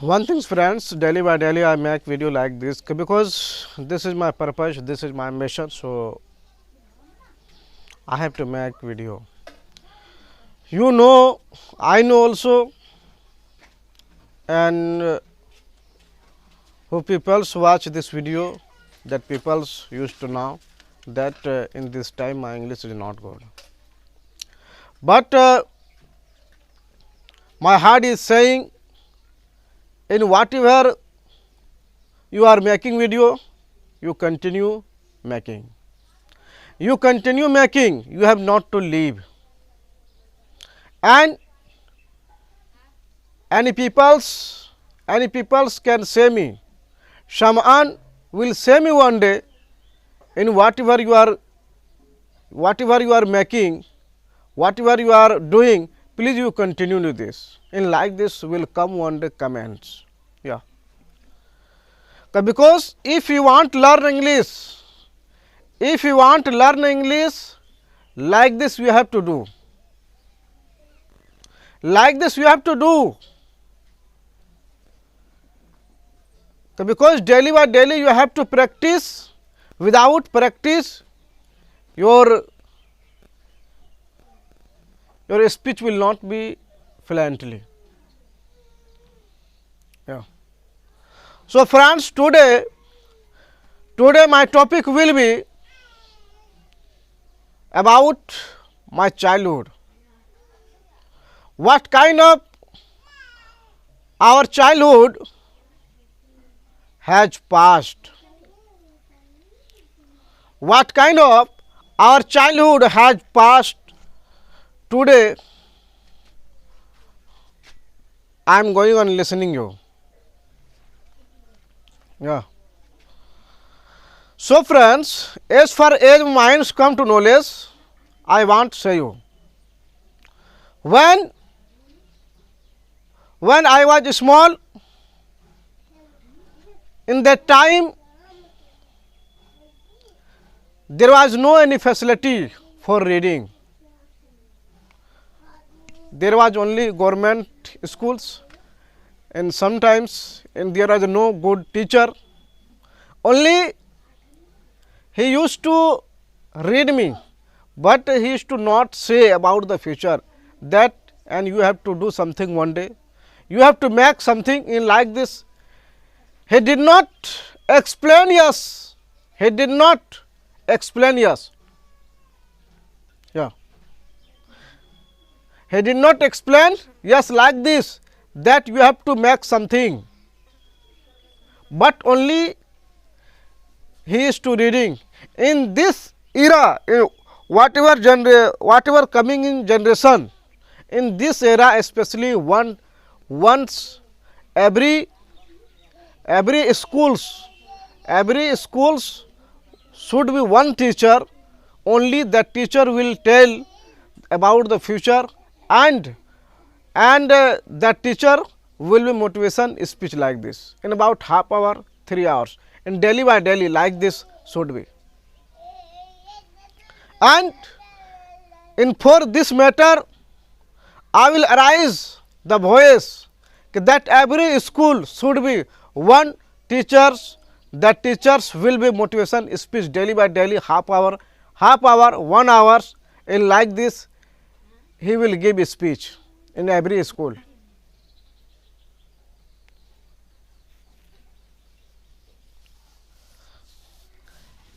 One thing friends, daily by daily I make video like this because this is my purpose, this is my mission, so I have to make video. You know, I know also, and who peoples watch this video, that peoples used to know that in this time my English is not good. But my heart is saying, in whatever you are making video, you continue making. You continue making, you have not to leave. And any peoples can say me, Shaman will say me one day, in whatever you are making, whatever you are doing, please you continue with this. In like this will come one day comments. Yeah. Because if you want to learn English, like this you have to do. Like this you have to do. Because daily by daily you have to practice. Without practice, your speech will not be fluently. Yeah. So friends, today my topic will be about my childhood. What kind of our childhood has passed? What kind of our childhood has passed? Today I am going on listening you. Yeah. So friends, as far as minds come to knowledge, I want to say you. When I was small, in that time there was no any facility for reading. There was only government schools, and sometimes there was no good teacher. Only he used to read me, but he used to not say about the future that, and you have to do something one day, you have to make something in like this. He did not explain yes. He did not explain yes. Yeah. He did not explain yes like this, that you have to make something, but only he is to reading. In this era, whatever coming in generation, in this era especially, once every schools should be one teacher. Only that teacher will tell about the future, and that teacher will be motivation speech like this in about half hour, 3 hours, and daily by daily like this should be. And in for this matter, I will arise the voice that every school should be one teachers. That teachers will be motivation speech daily by daily, half hour, 1 hour, in like this he will give a speech in every school.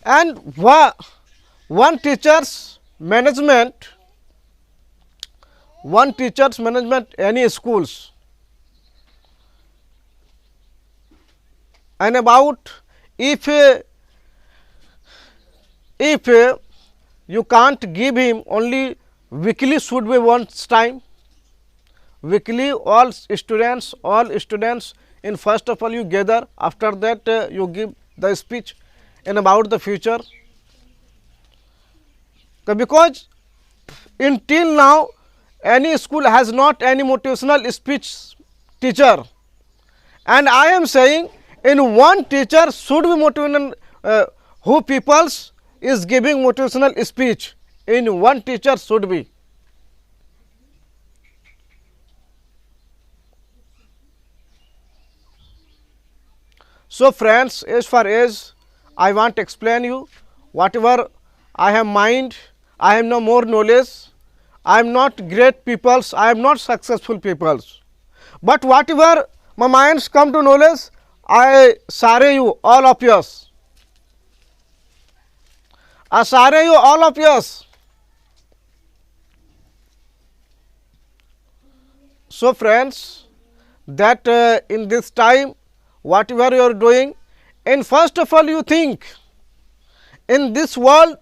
And one teacher's management any schools, and about if you can't give him only weekly, should be once time weekly, all students in first of all you gather, after that you give the speech in about the future. Because until now any school has not any motivational speech teacher, and I am saying in one teacher should be motivational, who peoples is giving motivational speech, in one teacher should be. So friends, as far as I want to explain you, whatever I have mind, I have no more knowledge, I am not great peoples, I am not successful peoples, but whatever my minds come to knowledge, I share you all of yours. I share you all of yours. So friends, that in this time, whatever you are doing, and first of all you think, in this world,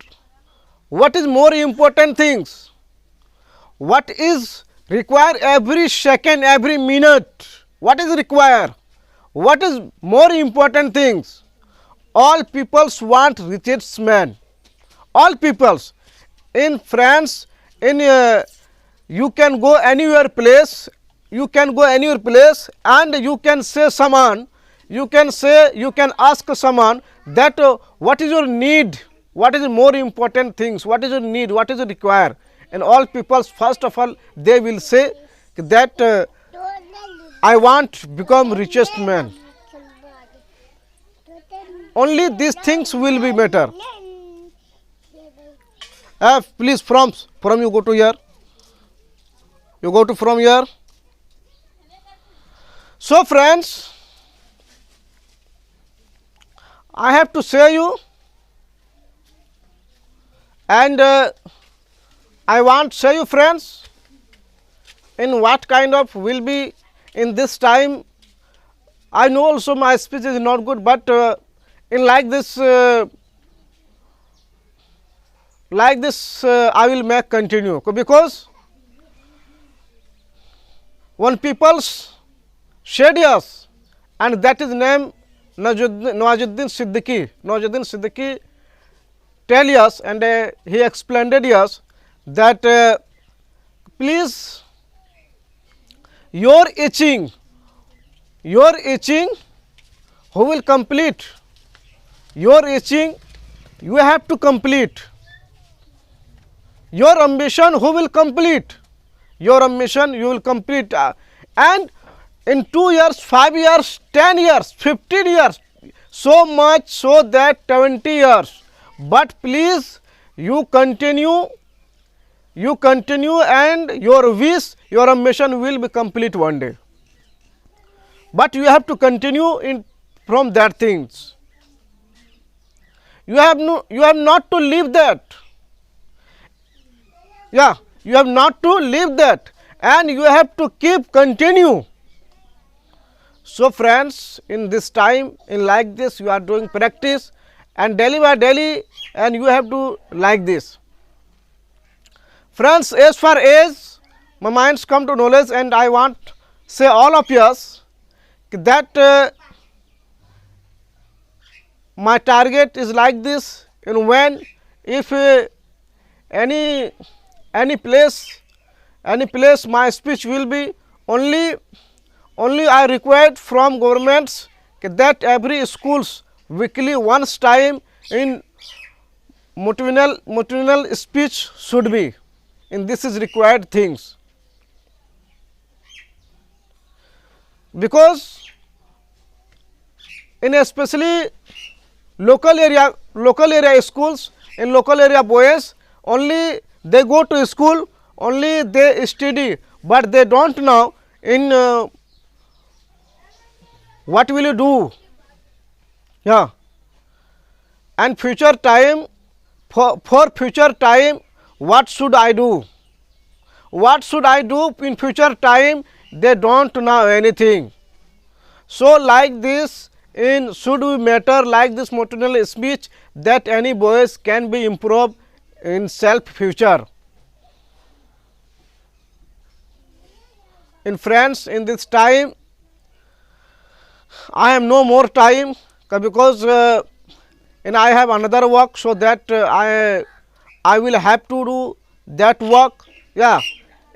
what is more important things? What is required every second, every minute? What is required? What is more important things? All peoples want richest man. All peoples. In France, in you can go anywhere place, you can go anywhere place, and you can say someone, you can say, you can ask someone that what is your need, what is the more important things, what is your need, what is required, and all peoples first of all they will say that I want to become richest man. Only these things will be matter. Please from you go to here. You go to from here. So friends, I have to say you, and I want to say you friends, in what kind of will be in this time. I know also my speech is not good, but in like this I will make continue, because one people's shared us, and that is name Nawazuddin Siddiqui. Nawazuddin Siddiqui tell us, and he explained us that please your itching, who will complete? Your itching, you have to complete. Your ambition, who will complete? Your ambition, you will complete. And in 2 years, 5 years, 10 years, 15 years, so much, so that 20 years. But please, you continue, and your wish, your ambition will be complete one day. But you have to continue in from that things. You have not to leave that. Yeah, you have not to leave that, and you have to keep continue. So friends, in this time, in like this, you are doing practice, and daily by daily, and you have to like this. Friends, as far as my minds come to knowledge, and I want say all of us that my target is like this. And when, if any place my speech will be only I required from governments that every schools weekly once time in motivational speech should be, and this is required things, because in especially local area schools, in local area boys, only they go to school, only they study, but they don't know in what will you do. Yeah, and future time, for future time, what should I do? What should I do in future time? They don't know anything. So like this, in should we matter like this motivational speech, that any boys can be improved in self future. In friends, in this time, I have no more time, because and I have another work, so that I will have to do that work. Yeah,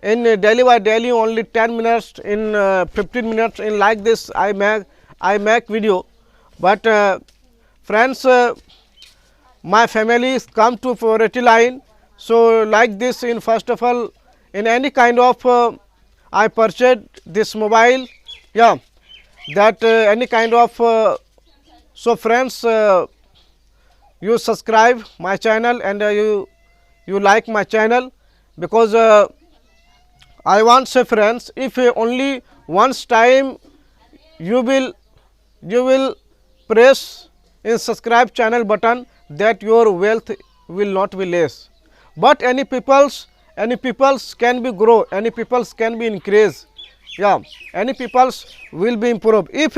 in daily by daily only 10 minutes, in 15 minutes, in like this I make video. But friends, my family come to poverty line, so like this, in first of all, in any kind of I purchased this mobile. Yeah, that any kind of So friends, you subscribe my channel and you like my channel, because I want say friends, if only once time you will press in subscribe channel button, that your wealth will not be less, but any people's can be grow, any people's can be increase, yeah, any people's will be improve. If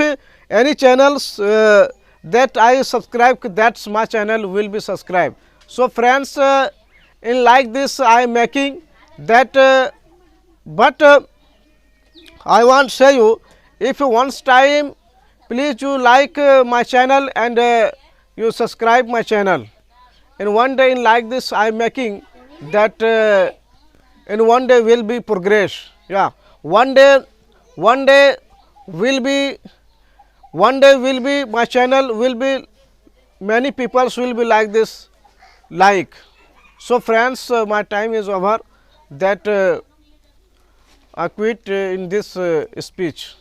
any channels that I subscribe, that's my channel will be subscribed. So friends, in like this I am making that, but I want to say you, if once time please you like my channel and you subscribe my channel, in one day in like this I am making that, in one day will be progress, yeah, one day will be, one day will be my channel will be, many people will be like this, like. So friends, my time is over, that I quit in this speech.